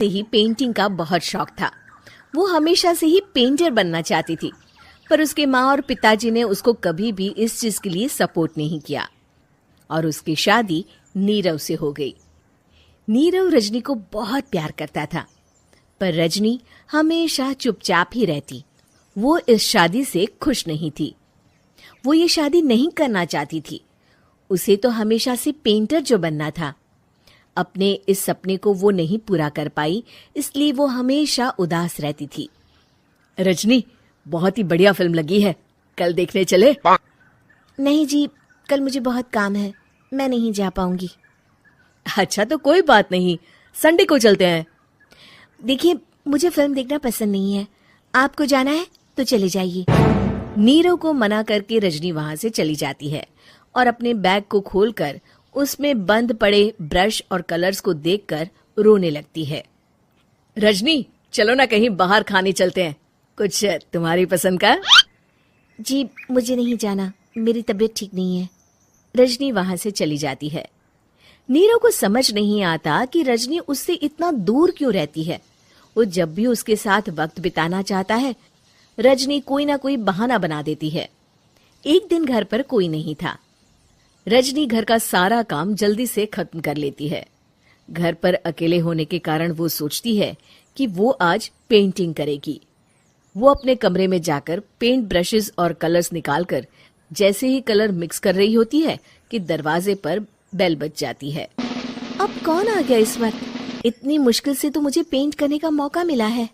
से ही पेंटिंग का बहुत शौक था। वो हमेशा से ही पेंटर बनना चाहती थी, पर उसके माँ और पिताजी ने उसको कभी भी इस चीज के लिए सपोर्ट नहीं किया और उसकी शादी नीरव से हो गई। नीरव रजनी को बहुत प्यार करता था, पर रजनी हमेशा चुपचाप ही रहती। वो इस शादी से खुश नहीं थी। वो ये शादी नहीं करना चाहती थी। उसे तो हमेशा से पेंटर जो बनना था। अपने इस सपने को वो नहीं पूरा कर पाई, इसलिए वो हमेशा उदास रहती थी। रजनी, बहुत ही बढ़िया फिल्म लगी है, कल देखने चले? नहीं जी, कल मुझे बहुत काम है, मैं नहीं जा पाऊंगी। अच्छा तो कोई बात नहीं, संडे को चलते हैं। देखिए, मुझे फिल्म देखना पसंद नहीं है। आपको जाना है तो चले जाइए। नीरव को मना करके रजनी वहां से चली जाती है और अपने बैग को खोलकर उसमें बंद पड़े ब्रश और कलर्स को देखकर रोने लगती है। रजनी, चलो ना कहीं बाहर खाने चलते हैं, कुछ तुम्हारी पसंद का। जी, मुझे नहीं जाना, मेरी तबीयत ठीक नहीं है। रजनी वहां से चली जाती है। नीरव को समझ नहीं आता कि रजनी उससे इतना दूर क्यों रहती है। वो जब भी उसके साथ वक्त बिताना चाहता है, रजनी कोई ना कोई बहाना बना देती है। एक दिन घर पर कोई नहीं था। रजनी घर का सारा काम जल्दी से खत्म कर लेती है। घर पर अकेले होने के कारण वो सोचती है कि वो आज पेंटिंग करेगी। वो अपने कमरे में जाकर पेंट ब्रशेस और कलर्स निकालकर जैसे ही कलर मिक्स कर रही होती है कि दरवाजे पर बेल बज जाती है। अब कौन आ गया इस वक्त? इतनी मुश्किल से तो मुझे पेंट करने का मौका मिला है।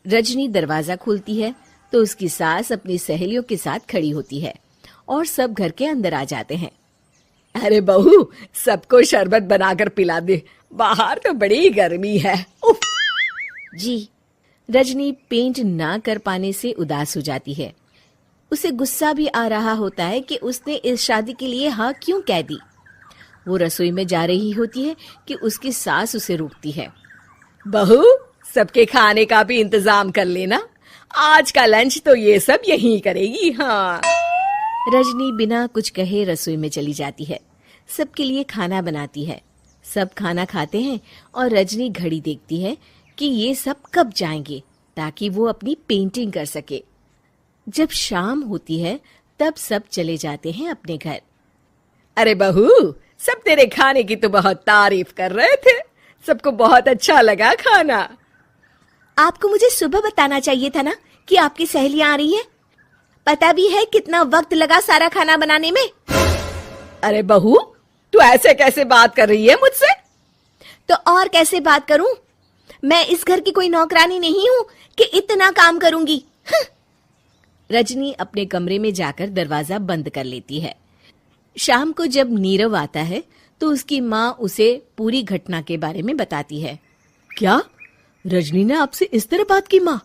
रजनी दरवाजा खोलती है तो उसकी सास अपनी सहेलियों के साथ खड़ी होती है और सब घर के अंदर आ जाते हैं। अरे बहू, सबको शरबत बनाकर पिला दे, बाहर तो बड़ी गर्मी है। उफ। जी। रजनी पेंट ना कर पाने से उदास हो जाती है। उसे गुस्सा भी आ रहा होता है कि उसने इस शादी के लिए हाँ क्यों कह दी। वो रसोई में जा रही होती है कि उसकी सास उसे रोकती है। बहू, सबके खाने का भी इंतजाम कर लेना, आज का लंच तो ये सब यहीं करेगी। हाँ। रजनी बिना कुछ कहे रसोई में चली जाती है। सबके लिए खाना बनाती है। सब खाना खाते हैं और रजनी घड़ी देखती है कि ये सब कब जाएंगे ताकि वो अपनी पेंटिंग कर सके। जब शाम होती है तब सब चले जाते हैं अपने घर। अरे बहू, सब तेरे खाने की तो बहुत तारीफ कर रहे थे, सबको बहुत अच्छा लगा खाना। आपको मुझे सुबह बताना चाहिए था ना कि आपकी सहेलियां आ रही हैं। पता भी है कितना वक्त लगा सारा खाना बनाने में। अरे बहू, तू ऐसे कैसे बात कर रही है मुझसे? तो और कैसे बात करूं? मैं इस घर की कोई नौकरानी नहीं हूं कि इतना काम करूंगी। रजनी अपने कमरे में जाकर दरवाजा बंद कर लेती है। शाम को जब नीरव आता है तो उसकी माँ उसे पूरी घटना के बारे में बताती है। क्या रजनी ने आपसे इस तरह बात की माँ?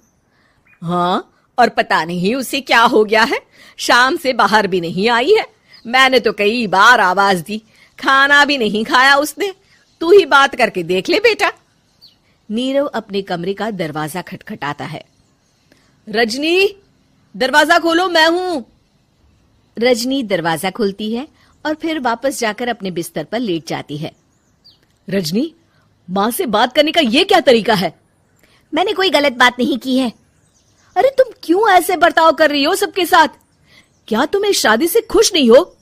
हाँ, और पता नहीं उसे क्या हो गया है, शाम से बाहर भी नहीं आई है। मैंने तो कई बार आवाज दी, खाना भी नहीं खाया उसने। तू ही बात करके देख ले बेटा। नीरव अपने कमरे का दरवाजा खटखटाता है। रजनी, दरवाजा खोलो, मैं हूं। रजनी दरवाजा खोलती है और फिर वापस जाकर अपने बिस्तर पर लेट जाती है। रजनी, माँ से बात करने का ये क्या तरीका है? मैंने कोई गलत बात नहीं की है। अरे तुम क्यों ऐसे बर्ताव कर रही हो सबके साथ? क्या तुम इस शादी से खुश नहीं हो?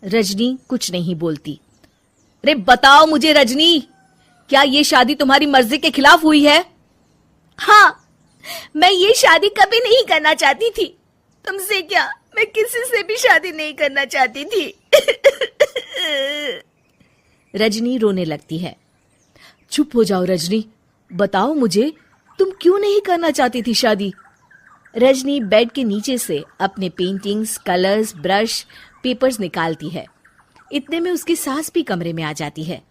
रजनी कुछ नहीं बोलती। अरे बताओ मुझे रजनी, क्या ये शादी तुम्हारी मर्जी के खिलाफ हुई है? हाँ, मैं ये शादी कभी नहीं करना चाहती थी। तुमसे क्या, मैं किसी से भी शादी नहीं करना चाहती थी। रजनी रोने लगती है। चुप हो जाओ रजनी, बताओ मुझे, तुम क्यों नहीं करना चाहती थी शादी? रजनी बेड के नीचे से अपने पेंटिंग्स, कलर्स, ब्रश, पेपर्स निकालती है। इतने में उसकी सास भी कमरे में आ जाती है।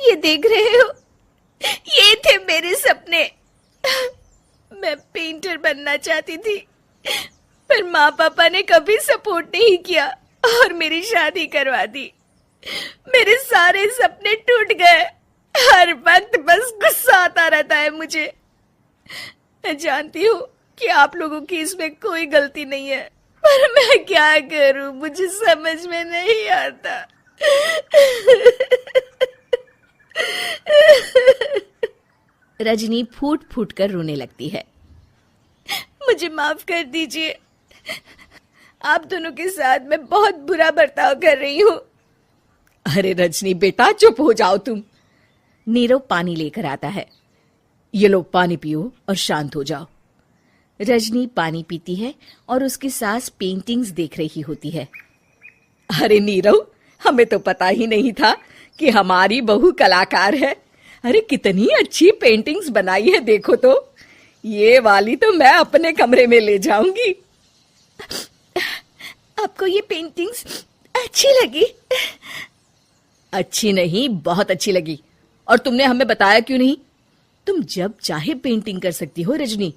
ये देख रहे हो, ये थे मेरे सपने। मैं पेंटर बनना चाहती थी, पर माँ पापा ने कभी सपोर्ट नहीं किया और मेरी शादी करवा दी। मेरे सारे सपने टूट गए। हर वक्त बस गुस्सा आता रहता है मुझे। मैं जानती हूँ कि आप लोगों की इसमें कोई गलती नहीं है, पर मैं क्या करूं, मुझे समझ में नहीं आता। रजनी फूट फूट कर रोने लगती है। मुझे माफ कर दीजिए, आप दोनों के साथ मैं बहुत बुरा बर्ताव कर रही हूँ। अरे रजनी बेटा, चुप हो जाओ तुम। नीरव पानी लेकर आता है। ये लो पानी पियो और शांत हो जाओ। रजनी पानी पीती है और उसकी सास पेंटिंग्स देख रही होती है। अरे नीरव, हमें तो पता ही नहीं था कि हमारी बहू कलाकार है। अरे कितनी अच्छी पेंटिंग्स बनाई है, देखो तो। ये वाली तो मैं अपने कमरे में ले जाऊंगी। आपको ये पेंटिंग्स अच्छी लगी? अच्छी नहीं, बहुत अच्छी लगी। और तुमने हमें बताया क्यों नहीं? तुम जब चाहे पेंटिंग कर सकती हो रजनी।